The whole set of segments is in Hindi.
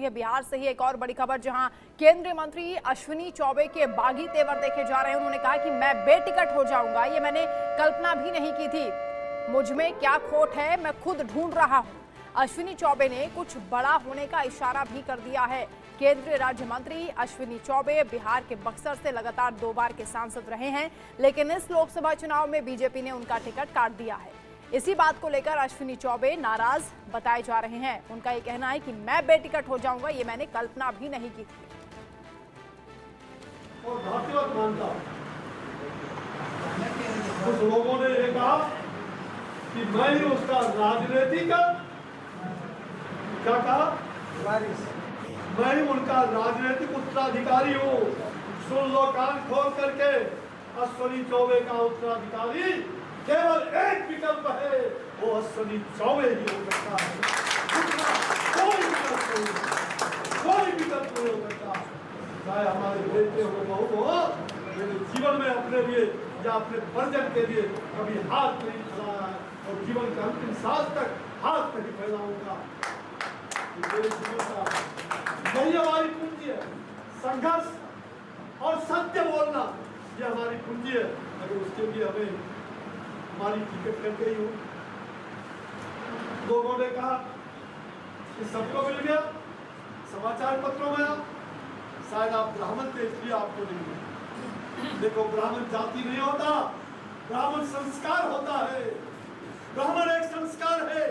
है बिहार से ही एक और बड़ी खबर, जहां केंद्रीय मंत्री अश्विनी चौबे के बागी तेवर देखे जा रहे हैं। उन्होंने कहा कि मैं बेटिकट हो जाऊंगा, ये मैंने कल्पना भी नहीं की थी। मुझ में क्या खोट है, मैं खुद ढूंढ रहा हूं। अश्विनी चौबे ने कुछ बड़ा होने का इशारा भी कर दिया है। केंद्रीय राज्य मंत्री अश्विनी चौबे बिहार के बक्सर से लगातार 2 बार के सांसद रहे हैं, लेकिन इस लोकसभा चुनाव में बीजेपी ने उनका टिकट काट दिया है। इसी बात को लेकर अश्विनी चौबे नाराज बताए जा रहे हैं। उनका ये कहना है कि मैं बेटिकट हो जाऊंगा, ये मैंने कल्पना भी नहीं की थी। और भारतीयवाद मानता हूं। कुछ लोगों ने ये कहा कि मैं ही उसका राजनीतिक क्या कहा वारिस, मैं ही उनका राजनीतिक उत्तराधिकारी हूँ। सुन लो कान खोल करके, अश्विनी चौबे का उत्तराधिकारी केवल एक विकल्प है, वो अश्विनी चौबे ही हो सकता है। कोई विकल्प नहीं हो सकता। चाहे हमारे बेटे हो, बहू हो, मेरे जीवन में अपने लिए या अपने परिजन के लिए कभी हाथ नहीं फैलाया है और जीवन के अंतिम सांस तक हाथ नहीं फैलाऊंगा। यही हमारी पूंजी है। संघर्ष और सत्य बोलना, ये हमारी पूंजी है। अगर उसके लिए हमें हमारी टिकट कट गई हो, लोगों ने कहा कि सबको मिल गया, समाचार पत्रों में शायद आप ब्राह्मण थे इसलिए आपको नहीं मिला। देखो, ब्राह्मण जाति नहीं होता, ब्राह्मण संस्कार होता है। ब्राह्मण एक संस्कार है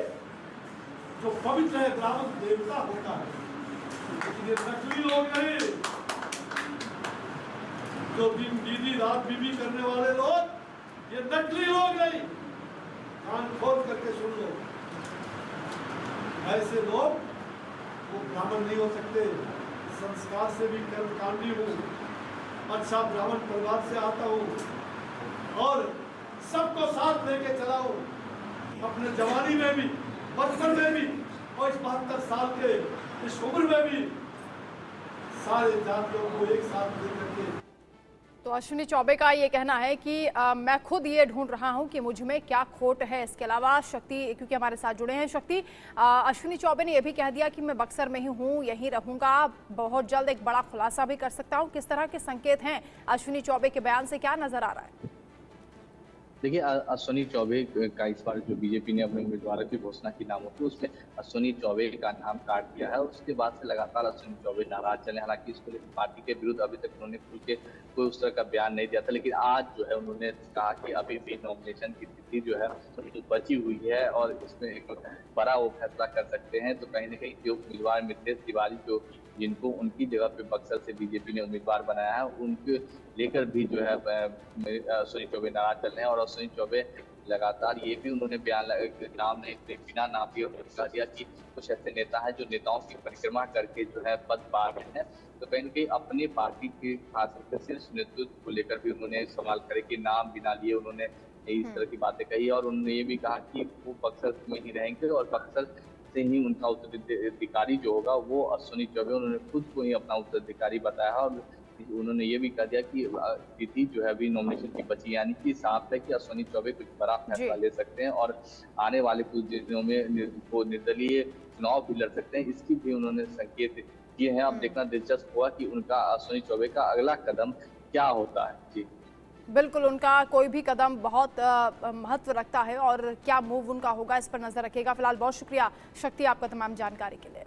जो पवित्र है, ब्राह्मण देवता होता है। लेकिन ये नकली लोग नहीं, जो दिन दीदी रात बीबी करने वाले लोग, ये नकली लोग नहीं। कान खोल करके सुन लो, ऐसे लोग वो ब्राह्मण नहीं हो सकते। संस्कार से भी कर्मकांडी हूँ, अच्छा ब्राह्मण परिवार से आता हूँ और सबको साथ लेके चला हूँ। अपने जवानी में भी, बचपन में भी और इस 72 साल के इस उम्र में भी सारे जातियों को एक साथ लेकर के। तो अश्विनी चौबे का ये कहना है कि मैं खुद ये ढूंढ रहा हूं कि मुझ में क्या खोट है। इसके अलावा शक्ति, क्योंकि हमारे साथ जुड़े हैं शक्ति, अश्विनी चौबे ने यह भी कह दिया कि मैं बक्सर में ही हूं, यहीं रहूंगा, बहुत जल्द एक बड़ा खुलासा भी कर सकता हूं। किस तरह के संकेत हैं अश्विनी चौबे के बयान से, क्या नजर आ रहा है? देखिए, अश्विनी चौबे का इस बार जो बीजेपी ने अपने उम्मीदवारों की घोषणा की नामों की, उसमें अश्विनी चौबे का नाम काट दिया है। उसके बाद से लगातार अश्विनी चौबे नाराज चले। हालांकि इसको लेकर पार्टी के विरुद्ध अभी तक उन्होंने खुल के कोई उस तरह का बयान नहीं दिया था, लेकिन आज जो है उन्होंने कहा कि अभी भी नॉमिनेशन की तिथि जो है तो बची हुई है और इसमें एक बड़ा वो फैसला कर सकते हैं। तो कहीं ना कहीं जो उम्मीदवार मितेश तिवारी, जो जिनको उनकी जगह पे बक्सर से बीजेपी ने उम्मीदवार बनाया है, उनके लेकर भी जो है अश्विनी चौबे नाराज चल रहे हैं। और अश्विनी चौबे लगातार ये भी उन्होंने बयान नाम नहीं, बिना नाम भी कह दिया कि कुछ ऐसे नेता हैं जो नेताओं की परिक्रमा करके जो है पद पा रहे हैं। तो कहीं ना कहीं अपनी पार्टी के खासकर शीर्ष नेतृत्व को लेकर भी उन्होंने सवाल करे कि नाम बिना लिए उन्होंने इस तरह की बातें कही। और उन्होंने ये भी कहा कि वो बक्सर में ही रहेंगे और बक्सर से ही उनका उत्तराधिकारी जो होगा वो अश्विनी चौबे, उन्होंने खुद को ही अपना उत्तराधिकारी बताया। और उन्होंने ये भी कह दिया कि तिथि जो है अभी नॉमिनेशन की बची, यानी कि साफ है कि अश्विनी चौबे कुछ बड़ा फैसला ले सकते हैं और आने वाले कुछ दिनों में वो निर्दलीय चुनाव भी लड़ सकते हैं। इसकी भी उन्होंने संकेत किए हैं। अब देखना दिलचस्प हुआ कि उनका अश्विनी चौबे का अगला कदम क्या होता है। जी बिल्कुल, उनका कोई भी कदम बहुत महत्व रखता है और क्या मूव उनका होगा, इस पर नजर रखेगा। फिलहाल बहुत शुक्रिया शक्ति आपका तमाम जानकारी के लिए।